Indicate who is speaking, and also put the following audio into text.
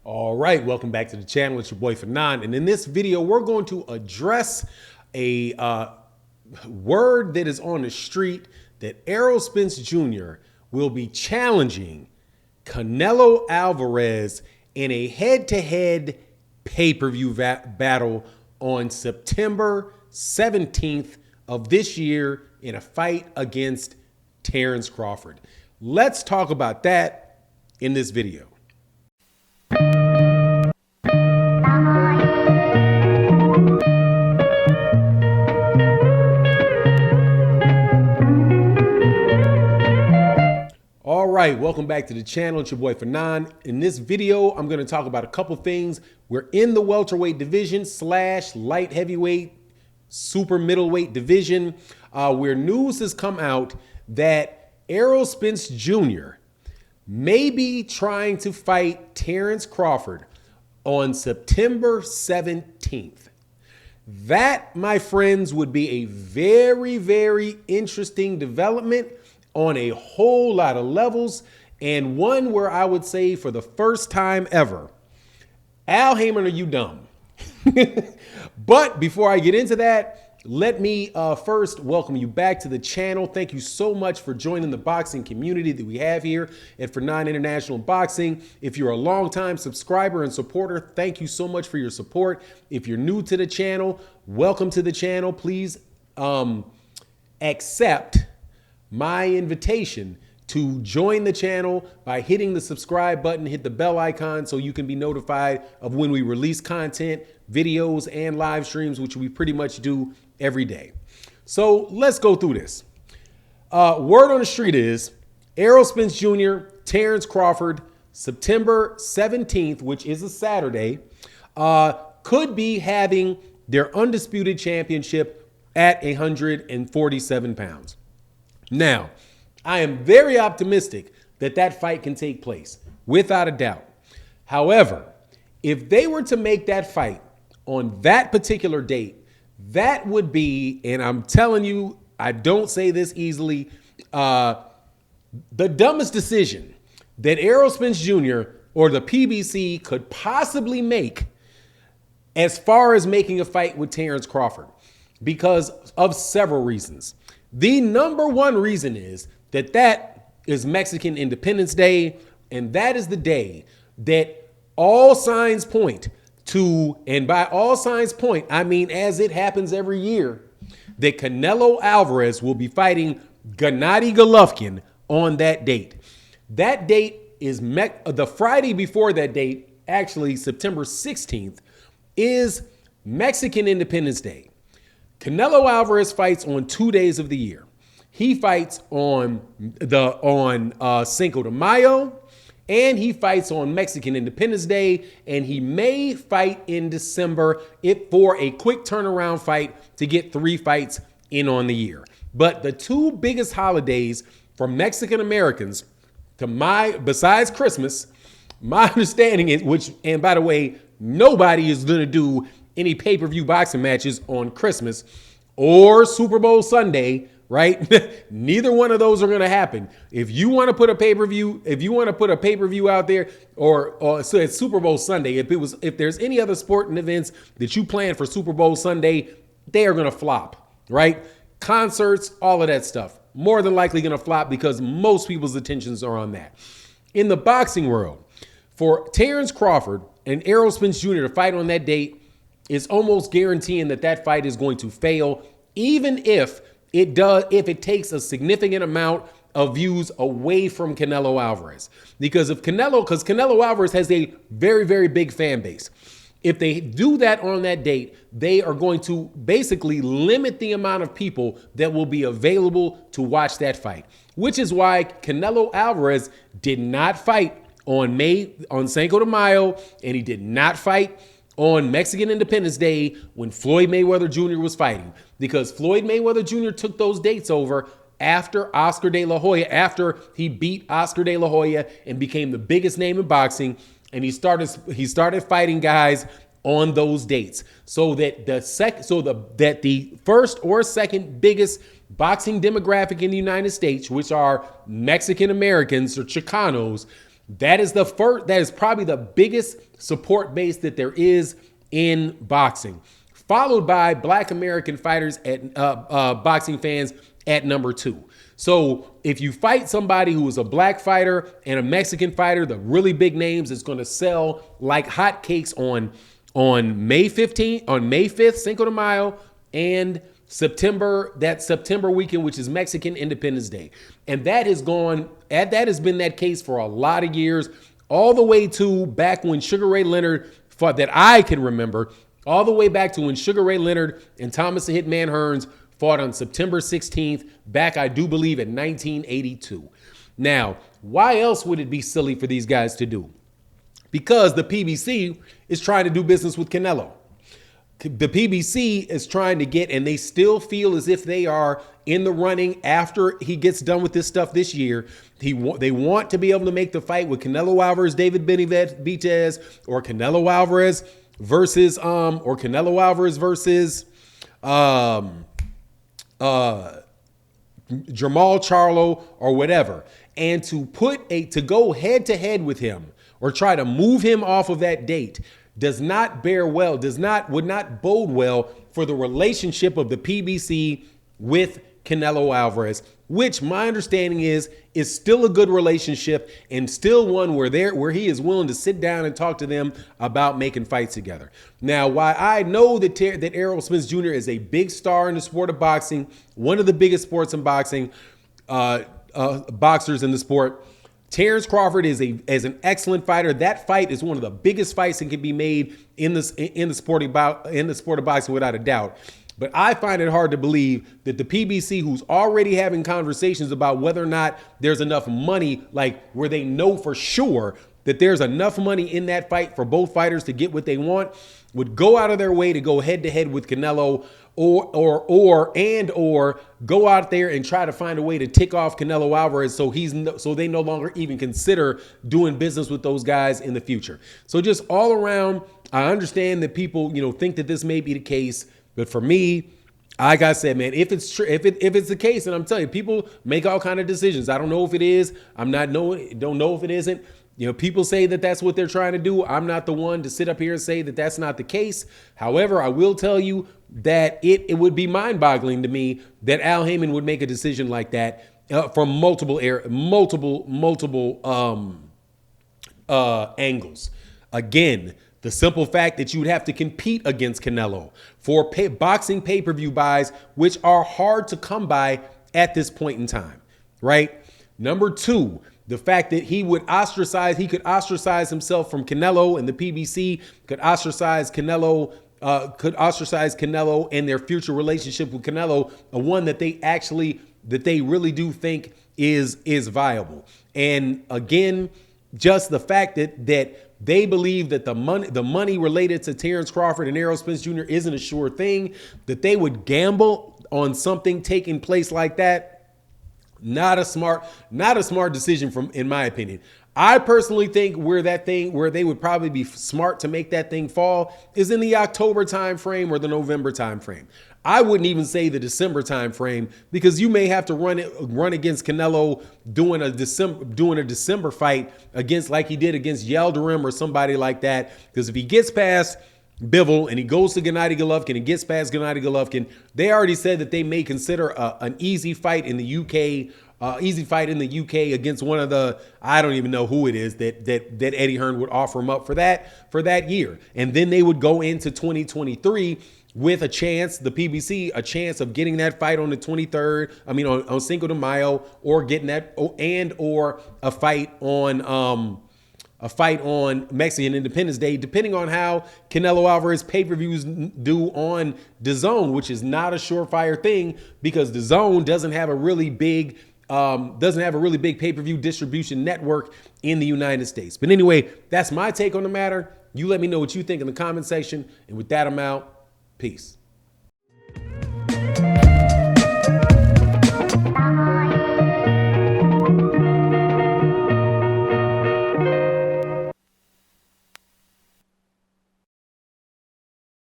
Speaker 1: All right, welcome back to the channel. It's your boy Fanon, and in this video, we're going to address a word that is on the street that Errol Spence Jr. will be challenging Canelo Alvarez in a head-to-head pay-per-view battle on September 17th of this year in a fight against Terence Crawford. Let's talk about that in this video. All right, welcome back to the channel. It's your boy Fanon. In this video, I'm going to talk about a couple things. We're in the welterweight division / light heavyweight, super middleweight division, where news has come out that Errol Spence Jr. may be trying to fight Terence Crawford on September 17th. That, my friends, would be a very, very interesting development on a whole lot of levels, and one where I would say for the first time ever, Al Heyman, are you dumb? But before I get into that, let me first welcome you back to the channel. Thank you so much for joining the boxing community that we have here at Fanon International Boxing. If you're a longtime subscriber and supporter, thank you so much for your support. If you're new to the channel, welcome to the channel. Please accept my invitation to join the channel by hitting the subscribe button, hit the bell icon so you can be notified of when we release content, videos, and live streams, which we pretty much do every day. So let's go through this. Word on the street is Errol Spence Jr., Terence Crawford, September 17th, which is a Saturday, could be having their undisputed championship at 147 pounds. Now, I am very optimistic that that fight can take place, without a doubt. However, if they were to make that fight on that particular date, that would be, and I'm telling you, I don't say this easily, the dumbest decision that Errol Spence Jr. or the PBC could possibly make as far as making a fight with Terence Crawford, because of several reasons. The number one reason is that is Mexican Independence Day, and that is the day that all signs point to, and by all signs point, I mean as it happens every year, that Canelo Alvarez will be fighting Gennady Golovkin on that date. That date is the Friday before that date, actually September 16th, is Mexican Independence Day. Canelo Alvarez fights on 2 days of the year. He fights on Cinco de Mayo, and he fights on Mexican Independence Day, and he may fight in December for a quick turnaround fight to get 3 fights in on the year. But the two biggest holidays for Mexican Americans, besides Christmas, my understanding is, and by the way, nobody is going to do any pay-per-view boxing matches on Christmas or Super Bowl Sunday, right? Neither one of those are going to happen. If you want to put a pay-per-view, out there, or so it's Super Bowl Sunday. If there's any other sporting events that you plan for Super Bowl Sunday, they are going to flop, right? Concerts, all of that stuff, more than likely going to flop because most people's attentions are on that. In the boxing world, for Terence Crawford and Errol Spence Jr. to fight on that date, is almost guaranteeing that fight is going to fail, even if it takes a significant amount of views away from Canelo Alvarez. Because Canelo Alvarez has a very, very big fan base. If they do that on that date, they are going to basically limit the amount of people that will be available to watch that fight, which is why Canelo Alvarez did not fight on Cinco de Mayo, and he did not fight on Mexican Independence Day when Floyd Mayweather Jr. was fighting, because Floyd Mayweather Jr. took those dates over after Oscar De La Hoya, after he beat Oscar De La Hoya and became the biggest name in boxing, and he started fighting guys on those dates, so that the first or second biggest boxing demographic in the United States, which are Mexican Americans or Chicanos, That is the first, that is probably the biggest support base that there is in boxing, followed by Black American fighters at boxing fans at number 2. So if you fight somebody who is a black fighter and a Mexican fighter, the really big names, is going to sell like hotcakes on May 15th, on May 5th, Cinco de Mayo, and that September weekend, which is Mexican Independence Day. And that has been that case for a lot of years, all the way to back when Sugar Ray Leonard fought, that I can remember, all the way back to when Sugar Ray Leonard and Thomas the Hitman Hearns fought on September 16th, back, I do believe, in 1982. Now, why else would it be silly for these guys to do? Because the PBC is trying to do business with Canelo. The PBC is trying to get, and they still feel as if they are in the running after he gets done with this stuff this year. They want to be able to make the fight with Canelo Alvarez, David Benavidez, or Canelo Alvarez versus Jamal Charlo or whatever, and to go head to head with him or try to move him off of that date would not bode well for the relationship of the PBC with Canelo Alvarez, which my understanding is still a good relationship and still one where he is willing to sit down and talk to them about making fights together. Now, while I know that Errol Spence Jr. is a big star in the sport of boxing, one of the biggest sports in boxing, boxers in the sport, Terence Crawford is an excellent fighter. That fight is one of the biggest fights that can be made in the sport of boxing, without a doubt. But I find it hard to believe that the PBC, who's already having conversations about whether or not there's enough money, like where they know for sure that there's enough money in that fight for both fighters to get what they want, would go out of their way to go head to head with Canelo, or go out there and try to find a way to tick off Canelo Alvarez so they no longer even consider doing business with those guys in the future. So just all around, I understand that people, think that this may be the case, but for me, like I said, man, if it's true, if it's the case, and I'm telling you, people make all kind of decisions. I don't know if it is. Don't know if it isn't. People say that that's what they're trying to do. I'm not the one to sit up here and say that that's not the case. However, I will tell you that it would be mind-boggling to me that Al Heyman would make a decision like that from multiple angles. Again, the simple fact that you would have to compete against Canelo for boxing pay-per-view buys, which are hard to come by at this point in time, right? Number 2, the fact that he could ostracize himself from Canelo, and the PBC could ostracize Canelo and their future relationship with Canelo, one that they really do think is viable. And again, just the fact that they believe that the money related to Terence Crawford and Errol Spence Jr. isn't a sure thing, that they would gamble on something taking place like that. Not a smart decision in my opinion. I personally think where they would probably be smart to make that thing fall is in the October timeframe or the November timeframe. I wouldn't even say the December timeframe, because you may have to run against Canelo doing a December fight against, like he did against Yildirim or somebody like that. Because if he gets past Bivol and he goes to Gennady Golovkin and gets past Gennady Golovkin, they already said that they may consider an easy fight in the UK. Against one of the, I don't even know who it is that Eddie Hearn would offer him up for that year. And then they would go into 2023 with a chance, the PBC, a chance of getting that fight on the 23rd, on Cinco de Mayo, or getting that, or a fight on Mexican Independence Day, depending on how Canelo Alvarez pay-per-views do on DAZN, which is not a surefire thing, because DAZN doesn't have a really big pay-per-view distribution network in the United States. But anyway, that's my take on the matter. You let me know what you think in the comment section. And with that, I'm out. Peace.